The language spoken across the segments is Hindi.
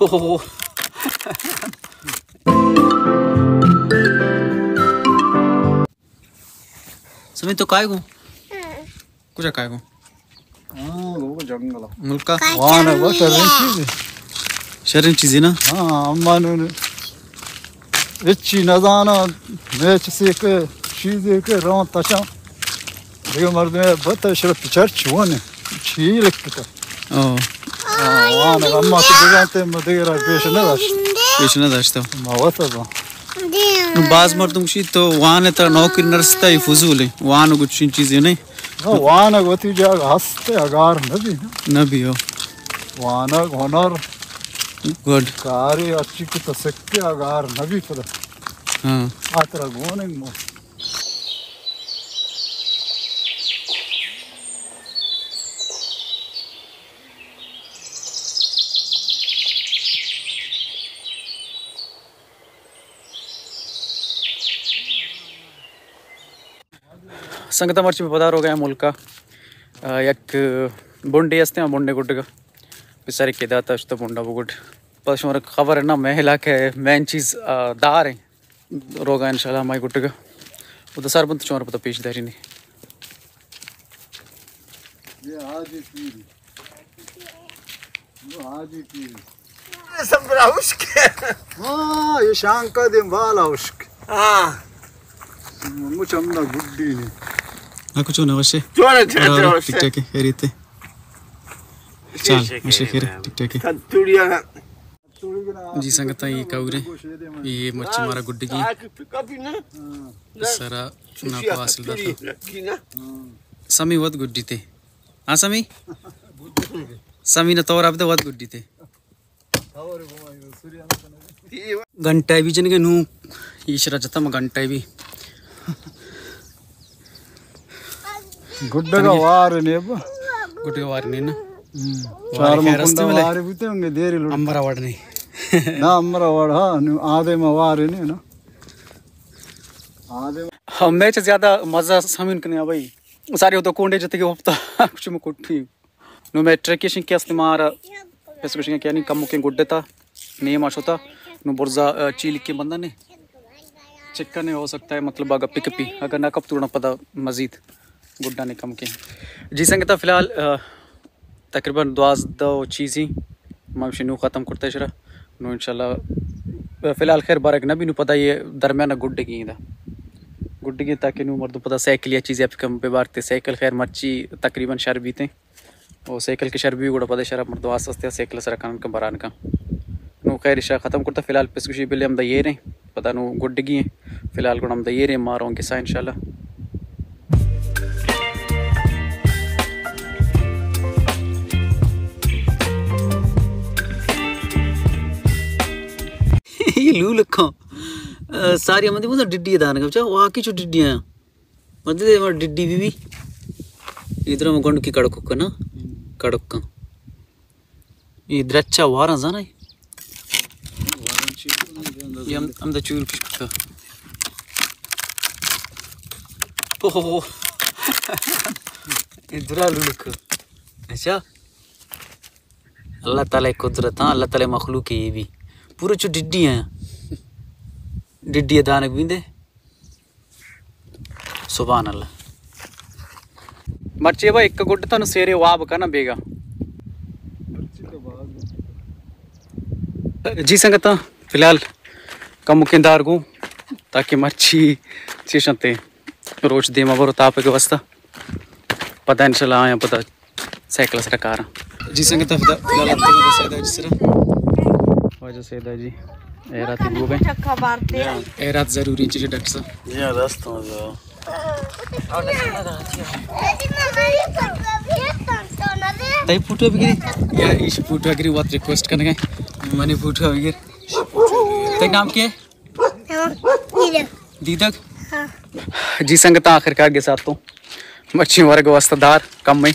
Oh. Sami to काय गो कुछ काय गो लोग जंगल मुल्का वहाँ ना वो शरण चीज़ ना अम्मा ने इच्छी न जाना मैं चीज़ के राम तशा ये मर्द में बता शर्त चर्च हुआ ने चीज़ लगता वहाँ ना अम्मा तो बिगाते मदेरा पेश न दाश्ता मावता बा बाज मर्दों की तो वहाँ ने तो नौकरी नरसता ही फजूल है वहाँ न कुछ चीज़ें नहीं वहाँ ना वो तीजा हंसते अगार नबी हो वहाँ ना होनर गुड कार्य अच्छी की तस्के अगार नबी पड़ा हाँ आतरा गोने मो संगता मर्ची पदार हो गया मुल्क का एक बुंडे असते हैं बुंडे गुड का पिसारी के दाता तो बुंडा बुगुड पश और खबर है ना महिला के मेन चीज़ दार है रोगा इंशाल्लाह माई गुड का वो तो सार बंद चोर पता पेशदारी नहीं ये आज ही पीरी वो आज ही पीरी सब राउश के हाँ ये शांका दिन वाला उश्क हाँ मुझे हमना गुड्डी ने हाँ कुछ होना वैसे चोर टिक टैक है खैरियत है चल वैसे खैर टिक टैक है तुड़िया जी संगता ये काउरे ये मच्छी मारा गुड्डी की कभी ना सारा ना को हासिल था समी बहुत गुड्डी थे हाँ समी समी ने तौर आप तो बहुत गुड्डी थे घंटा भी जन के नू ईशरा जता मैं घंटा भी गुड्डा का वार ने अब गुड्डी का वार नहीं ना चार मुकुंडा वार भी तो उनके देरी लुट अंबरा वार नहीं ना अमरा वार हाँ आधे में वार नहीं ना आधे हाँ मैच ज़्यादा मज़ा समीन करने भाई सारे हो तो कोंडे जते के हफ्ता कुछ में कुट्टी नो मैं ट्रैकेशन क्या इस्तेमाल पैसे कुछ क्या नहीं कम मुके गुड्डे था नहीं माश होता नो बुर्जा चील के बंदा ने चिक्का नहीं हो सकता है मतलब अगर पिकपी अगर ना कब तोड़ना पता मज़ीद गुड्डा नहीं कम के जी संगता फ़िलहाल तकरीबन 12 चीज़ें मामशी नू ख़त्म करते शरा नो इंशाल्लाह फ़िलहाल खैर बारक ना भी नू पता ये दरमियाना गुड्डे की था गुड्डी की ताकि नू मर्दों पता साइकिल या चीज़ें आप कम पे बारते साइकिल खैर मर्ची तकरीबन शर भी थे और साइकिल के शर भी गुड़ा पता शराब मर्दों आस्ते साइकिल सर कान का बरान का नो खैर इशा ख़त्म करता फ़िलहाल पिस कुछ बिल्ले हम ये रहे पता नो गुड्डी की फ़िलहाल गुड़ा हम ये रहे मारों के सा इंशाल्लाह ये लू लखा सारी मंदी मुझे डिड्डी दान का बच्चा वहाँ की जो डिड्डियाँ मंदी दे मर डिड्डी भी इधर हम गंड की कड़क का ना कड़क का इधर अच्छा वारा जाना है ये हम द चूल फिश का ओह इधर लू लखा अच्छा अल्लाह ताला कुदरत हाँ अल्लाह ताला मखलूक है ये भी पूरे जो डिड्डी हैं डिड्डी दानक भी दे सुभान अल्लाह मर्ची भाई एक गुड तो सेरे वाब का ना बेगा जी संगता फिलहाल कम मुखिंदार गो ताकि मर्ची चीशते रोज दे मबर ताप के वास्ता पता इंशाल्लाह आया पता साइकिल से कार जी संगता फिलहाल सैदा जी वजह सैदा जी एरात हो गए एरात जरूरी चीज डॉक्टर साहब ये रास्ता में तई फोटो भी गिरी या इस फोटो गिरी बहुत रिक्वेस्ट करने गए मैंने फोटो गिर तेरा नाम क्या है दीदक जी संगता आखिरकार के साथ तो मच्छी वर्ग वास्तादार कम में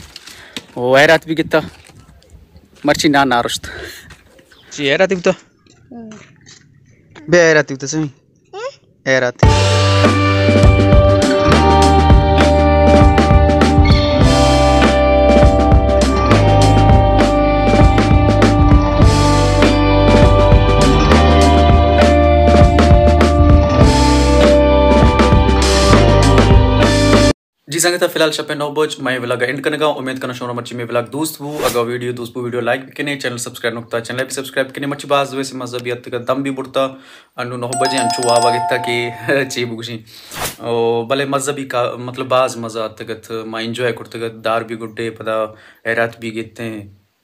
वो एरात भी कितना मर्ची ना नारुश्त जी एरात भी तो बे एरात भी तो सही एरात जी संगत फिलहाल शपे 9 बज मैं व्लॉग एंड करनेगा उम्मीद करना शोना मर्ची में व्लॉग दोस्त वो अगर वीडियो लाइक कने चैनल सब्सक्राइब नुकता चैनल भी सब्सक्राइब कने मर्ची बाज वैसे मजहबियत का दम भी बुड़ता अनु 9 बजे अंचु आवागिता की ची बुगशी ओ भले मजहबी का मतलब बाज मजा तगत मैं एंजॉय करते दार भी गुड्डे पदा हैरात भी गिते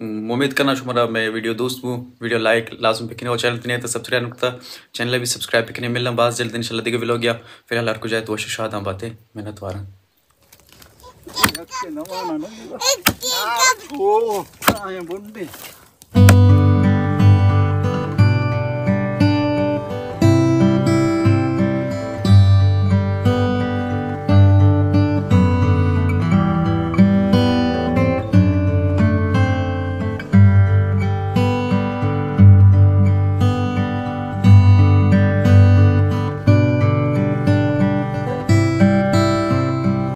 उम्मीद करना शुमारा मैं वीडियो दोस्त वो वीडियो लाइक लाजम पे और चैनल पे तो सब्सक्राइब नुकता चैनल भी सब्सक्राइब पे मिलना बाज जल्द इंशाल्लाह देखे व्लॉग गया फिर हर को जाए तो शाद बातें मेहनत वारा Oh, I am